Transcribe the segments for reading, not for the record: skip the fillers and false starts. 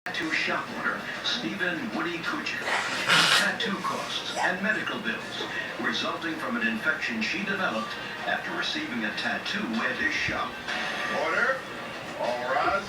Tattoo shop owner Stephen Woody Kuchik. Tattoo costs and medical bills resulting from an infection she developed after receiving a tattoo at his shop. Order. All rise.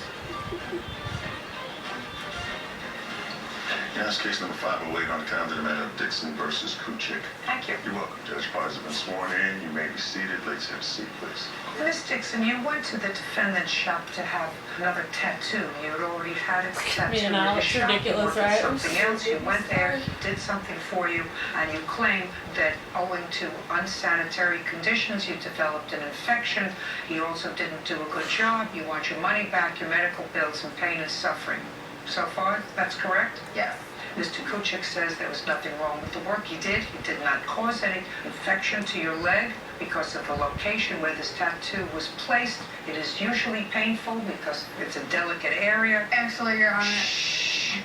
Yes, case number 508 on account of the matter of Dixon versus Kuchik. Thank you. You're welcome. Judge parties have been sworn in. You may be seated. Ladies, have a seat, please. Miss Dixon, you went to the defendant's shop to have another tattoo. You had already had a tattoo You know, in the it's shop. ridiculous, You wanted right? something else. You went there, did something for you, and you claim that owing to unsanitary conditions, you developed an infection. You also didn't do a good job. You want your money back, your medical bills, and pain and suffering. So far, that's correct? Yes. Mr. Kuchik says there was nothing wrong with the work he did. He did not cause any infection to your leg because of the location where this tattoo was placed. It is usually painful because it's a delicate area. Actually, Your Honor. Shh.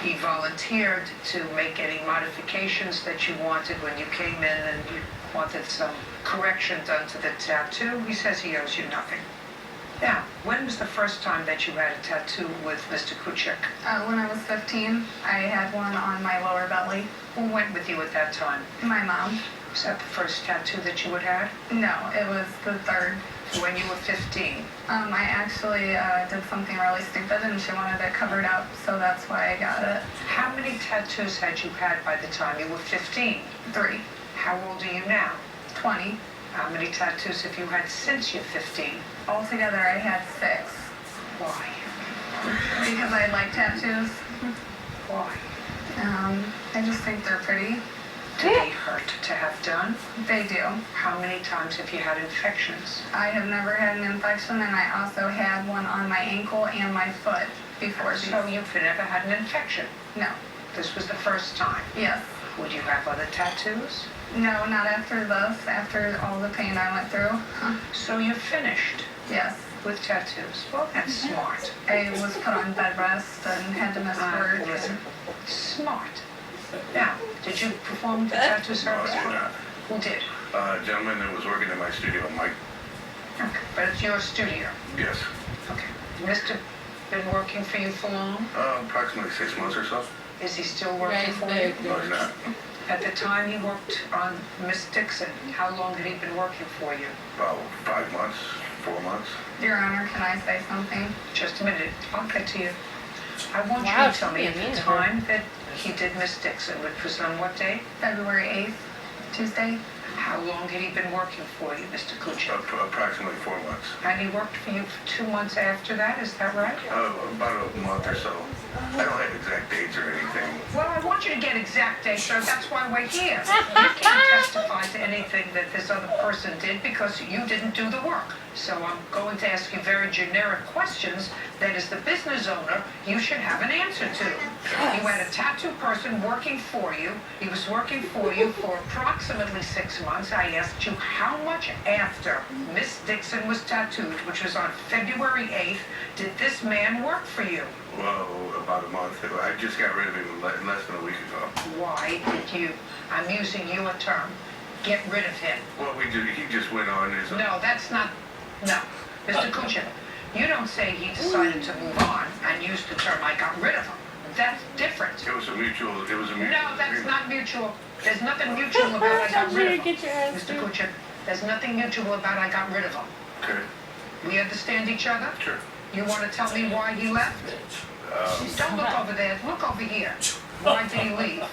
He volunteered to make any modifications that you wanted when you came in and you wanted some correction done to the tattoo. He says he owes you nothing. Now, when was the first time that you had a tattoo with Mr. Kuchik? When I was 15, I had one on my lower belly. Who went with you at that time? My mom. Was that the first tattoo that you had had? No, it was the third. When you were 15? I actually did something really stupid and she wanted it covered up, so that's why I got it. How many tattoos had you had by the time you were 15? 3. How old are you now? 20. How many tattoos have you had since you're 15? Altogether, I had 6. Why? Because I like tattoos. Why? I just think they're pretty. Do they hurt to have done? They do. How many times have you had infections? I have never had an infection, and I also had one on my ankle and my foot before these. So you've never had an infection? No. This was the first time? Yes. Would you have other tattoos? No, not after this, after all the pain I went through. So you're finished Yes. with tattoos. Well, that's smart. I was put on bed rest and had to miss work. Listen, smart. Now, did you perform the tattoo service? No, I did not. Who did? A gentleman that was working in my studio, Mike. Okay, but it's your studio. Yes. Okay. Mr. been working for you for long? Approximately 6 months or so. Is he still Yeah, working he's for big. you? No, he's not. At the time he worked on Miss Dixon, how long had he been working for you? About 5 months, 4 months. Your Honor, can I say something? Just a minute, I'll get to you. I want Wow, you to tell she's me being mean the to her. time that he did Miss Dixon, which was on what day? February 8th, Tuesday? How long had he been working for you, Mr. Kuchik? Approximately 4 months. And he worked for you for 2 months after that, is that right? About a month or so. I don't have exact dates or anything. Well, I want you to get exact dates, sir. That's why we're here. You can't testify to anything that this other person did because you didn't do the work. So I'm going to ask you very generic questions that as the business owner, you should have an answer to. You had a tattoo person working for you. He was working for you for approximately 6 months. I asked you how much after Miss Dixon was tattooed, which was on February 8th, did this man work for you? Well, about a month. I just got rid of him less than a week ago. Why did you, I'm using your term, get rid of him? Well, he just went on his own. No, that's not, no. Mr. Kuchik, you don't say he decided to move on and use the term I got rid of him. That's different. It was a mutual No, that's agreement. not mutual. There's nothing mutual about I got rid of him. Get your ass Mr. Kuchik, there's nothing mutual about I got rid of him. Okay, We understand each other? sure. You want to tell me why he left? Don't look over there, look over here. Why did he leave?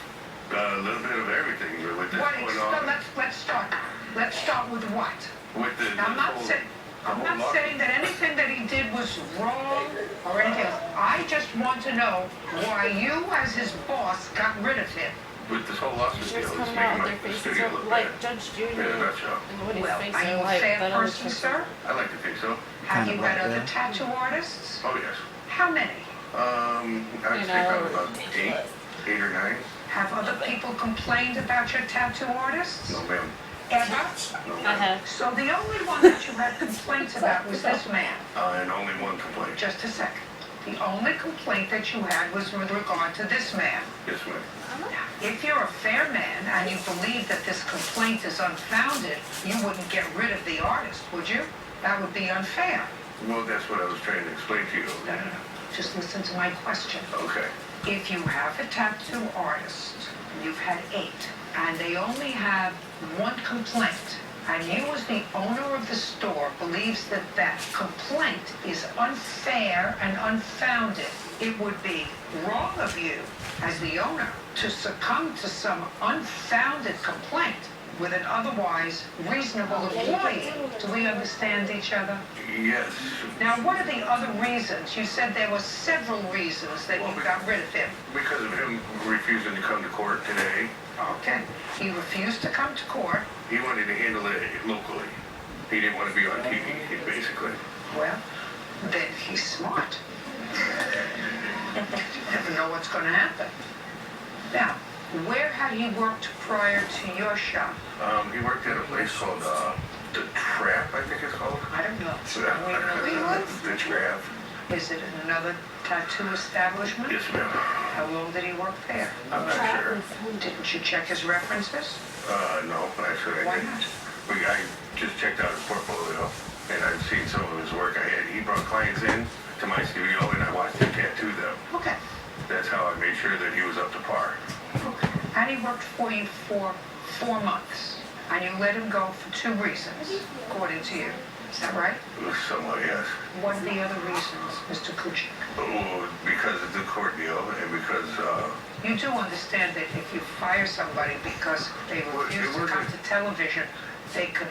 A little bit of everything with this What, going on. let's start. Let's start with what? With the Now, I'm not whole- saying, the I'm whole not lawsuit. saying that anything that he did was wrong or anything else. I just want to know why you, as his boss, got rid of him. With this whole lawsuit deal, Just it's coming making out my with their faces studio up look like bad. Judge Judy In a nutshell. and Woody's Well, face are you a like fair that other person, person. sir? I like to think so. Have Kind you of had like other that. tattoo artists? Oh, yes. How many? I'd say probably about 8 or 9. Have other people complained about your tattoo artists? No, ma'am. Ever? No, I ma'am. have. So the only one that you had complaints about was this man. And only one complaint. Just a second. The only complaint that you had was with regard to this man. Yes, ma'am. If you're a fair man and you believe that this complaint is unfounded, you wouldn't get rid of the artist, would you? That would be unfair. Well, that's what I was trying to explain to you. No, no, no. just listen to my question. Okay. If you have a tattoo artist, you've had 8, and they only have one complaint, and you as the owner of the store believes that that complaint is unfair and unfounded, it would be wrong of you as the owner to succumb to some unfounded complaint with an otherwise reasonable employee. Do we understand each other? Yes. Now, what are the other reasons? You said there were several reasons that you got rid of him. Because of him refusing to come to court today. Okay. He refused to come to court. He wanted to handle it locally. He didn't want to be on TV, basically. Well, then he's smart. You never know what's going to happen. Now, where had he worked prior to your shop? He worked at a place called The Trap, I think it's called. I don't know. The Trap. Is it another tattoo establishment? Yes, ma'am. How long did he work there? I'm not sure. Didn't you check his references? No, actually I Why didn't. not? I just checked out his portfolio, and I've seen some of his work. He brought clients in to my studio, and I watched him tattoo them. Okay. That's how I made sure that he was up to par. Okay. And he worked for you for 4 months. And you let him go for 2 reasons, according to you. Is that right? Somewhat, yes. What are the other reasons, Mr. Kuchik? Oh, because of the court deal, and because, You do understand that if you fire somebody because they refuse to come to television, they could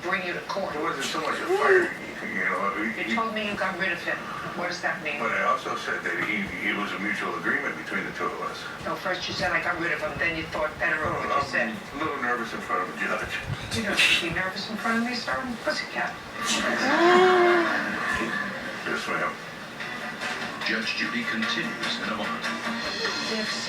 bring you to court. it wasn't so much a fire, you know. You told me you got rid of him. What does that mean? But I also said that it was a mutual agreement between the two of us. No, first you said I got rid of him, then you thought better of what you said. I'm a little nervous in front of a judge. You don't have to be nervous in front of me, sir. I'm a pussycat. Yes, ma'am. Judge Judy continues in a moment. If